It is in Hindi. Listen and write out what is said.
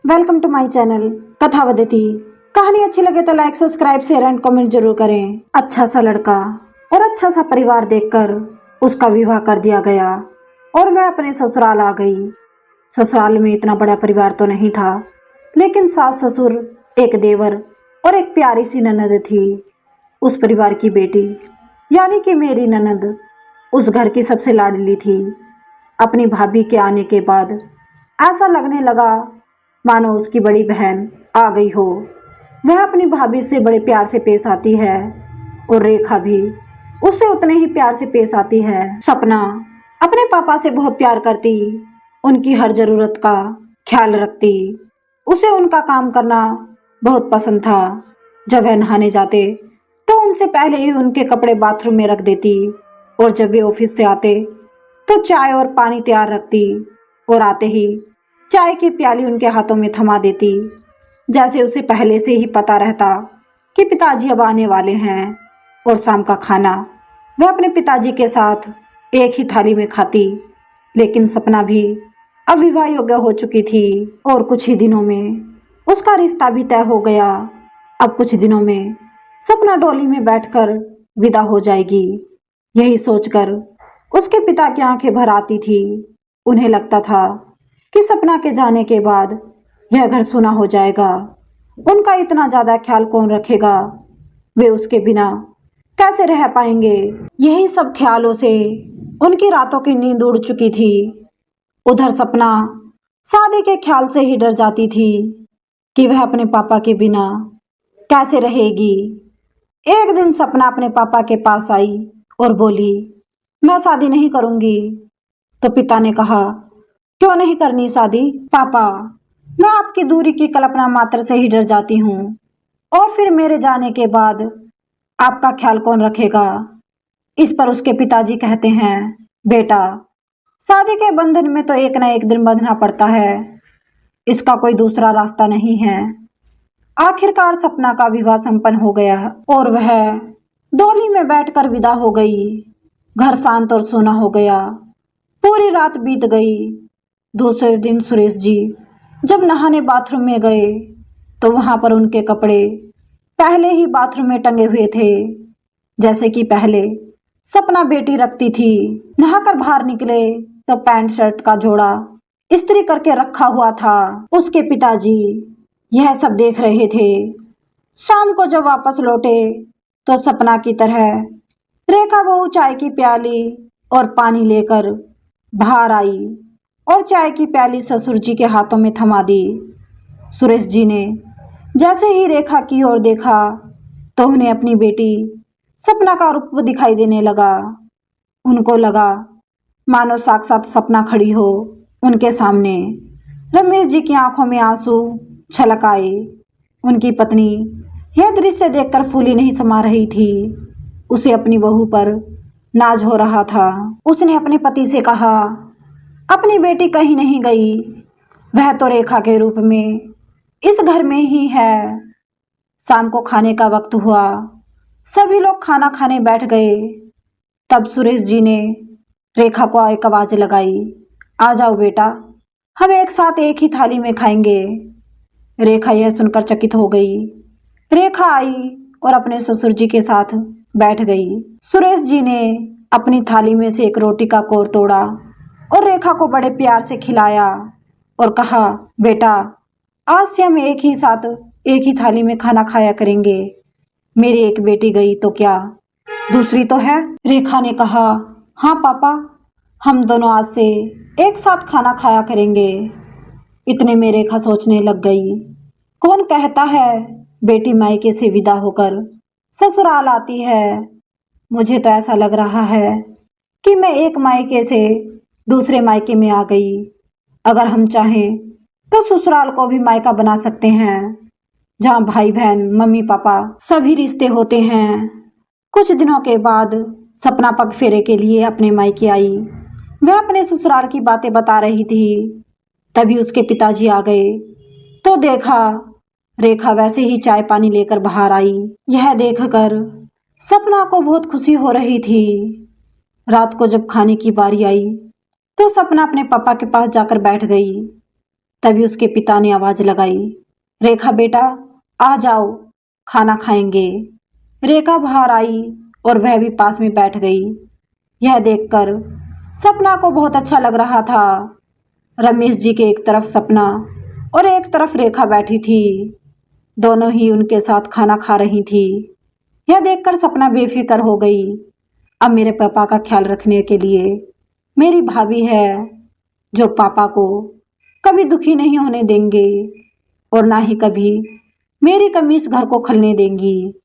Welcome to my channel Kathavadati. कहानी अच्छी लगे तो like subscribe share and comment जरूर करें। अच्छा सा लड़का और अच्छा सा परिवार देखकर उसका विवाह कर दिया गया और वह अपने ससुराल आ गई। ससुराल में इतना बड़ा परिवार तो नहीं था, लेकिन सास ससुर, एक देवर और एक प्यारी सी ननद थी। उस परिवार की बेटी यानी कि मेरी ननद उस घर की सबसे लाडली थी। अपनी भाभी के आने के बाद ऐसा लगने लगा मानो उसकी बड़ी बहन आ गई हो। वह अपनी भाभी से बड़े प्यार से पेश आती है और रेखा भी उससे उतने ही प्यार से पेश आती है। सपना अपने पापा से बहुत प्यार करती, उनकी हर जरूरत का ख्याल रखती। उसे उनका काम करना बहुत पसंद था। जब वह नहाने जाते तो उनसे पहले ही उनके कपड़े बाथरूम में रख देती और जब वे ऑफिस से आते तो चाय और पानी तैयार रखती और आते ही चाय की प्याली उनके हाथों में थमा देती, जैसे उसे पहले से ही पता रहता कि पिताजी अब आने वाले हैं। और शाम का खाना वह अपने पिताजी के साथ एक ही थाली में खाती। लेकिन सपना भी अब विवाह योग्य हो चुकी थी और कुछ ही दिनों में उसका रिश्ता भी तय हो गया। अब कुछ दिनों में सपना डोली में बैठकर विदा हो जाएगी। यही सोचकर उसके पिता की आंखें भर आती थी। उन्हें लगता था कि सपना के जाने के बाद यह घर सूना हो जाएगा। उनका इतना ज्यादा ख्याल कौन रखेगा? वे उसके बिना कैसे रह पाएंगे? यही सब ख्यालों से उनकी रातों की नींद उड़ चुकी थी। उधर सपना शादी के ख्याल से ही डर जाती थी कि वह अपने पापा के बिना कैसे रहेगी। एक दिन सपना अपने पापा के पास आई और बोली, मैं शादी नहीं करूंगी। तो पिता ने कहा, क्यों नहीं करनी शादी? पापा, मैं आपकी दूरी की कल्पना मात्र से ही डर जाती हूँ और फिर मेरे जाने के बाद आपका ख्याल कौन रखेगा? इस पर उसके पिताजी कहते हैं, बेटा, शादी के बंधन में तो एक न एक दिन बंधना पड़ता है, इसका कोई दूसरा रास्ता नहीं है। आखिरकार सपना का विवाह संपन्न हो गया और वह डोली में बैठकर विदा हो गई। घर शांत और सूना हो गया। पूरी रात बीत गई। दूसरे दिन सुरेश जी जब नहाने बाथरूम में गए तो वहां पर उनके कपड़े पहले ही बाथरूम में टंगे हुए थे, जैसे कि पहले सपना बेटी रखती थी। नहाकर बाहर निकले तो पैंट शर्ट का जोड़ा इस्त्री करके रखा हुआ था। उसके पिताजी यह सब देख रहे थे। शाम को जब वापस लौटे तो सपना की तरह रेखा बहू चाय की प्याली और पानी लेकर बाहर आई और चाय की प्याली ससुर जी के हाथों में थमा दी। सुरेश जी ने जैसे ही रेखा की ओर देखा तो उन्हें अपनी बेटी सपना का रूप दिखाई देने लगा। उनको लगा मानो साक्षात सपना खड़ी हो उनके सामने। रमेश जी की आंखों में आंसू छलक आए। उनकी पत्नी यह दृश्य देखकर फूली नहीं समा रही थी। उसे अपनी बहू पर नाज हो रहा था। उसने अपने पति से कहा, अपनी बेटी कहीं नहीं गई, वह तो रेखा के रूप में इस घर में ही है। शाम को खाने का वक्त हुआ। सभी लोग खाना खाने बैठ गए। तब सुरेश जी ने रेखा को एक आवाज लगाई, आ जाओ बेटा, हम एक साथ एक ही थाली में खाएंगे। रेखा यह सुनकर चकित हो गई। रेखा आई और अपने ससुर जी के साथ बैठ गई। सुरेश जी ने अपनी थाली में से एक रोटी का कोर तोड़ा और रेखा को बड़े प्यार से खिलाया और कहा, बेटा, आज से हम एक ही साथ एक ही थाली में खाना खाया करेंगे। मेरी एक बेटी गई तो क्या, दूसरी तो है। रेखा ने कहा, हाँ पापा, हम दोनों आज से एक साथ खाना खाया करेंगे। इतने में रेखा सोचने लग गई, कौन कहता है बेटी मायके से विदा होकर ससुराल आती है। मुझे तो ऐसा लग रहा है कि मैं एक मायके से दूसरे मायके में आ गई। अगर हम चाहें तो ससुराल को भी मायका बना सकते हैं, जहाँ भाई बहन मम्मी पापा सभी रिश्ते होते हैं। कुछ दिनों के बाद सपना पग फेरे के लिए अपने मायके आई। वह अपने ससुराल की बातें बता रही थी। तभी उसके पिताजी आ गए तो देखा रेखा वैसे ही चाय पानी लेकर बाहर आई। यह देखकर सपना को बहुत खुशी हो रही थी। रात को जब खाने की बारी आई तो सपना अपने पापा के पास जाकर बैठ गई। तभी उसके पिता ने आवाज लगाई, रेखा बेटा आ जाओ, खाना खाएंगे। रेखा बाहर आई और वह भी पास में बैठ गई। यह देखकर सपना को बहुत अच्छा लग रहा था। रमेश जी के एक तरफ सपना और एक तरफ रेखा बैठी थी। दोनों ही उनके साथ खाना खा रही थी। यह देखकर सपना बेफिक्र हो गई। अब मेरे पापा का ख्याल रखने के लिए मेरी भाभी है, जो पापा को कभी दुखी नहीं होने देंगे और ना ही कभी मेरी कमीज घर को खलने देंगी।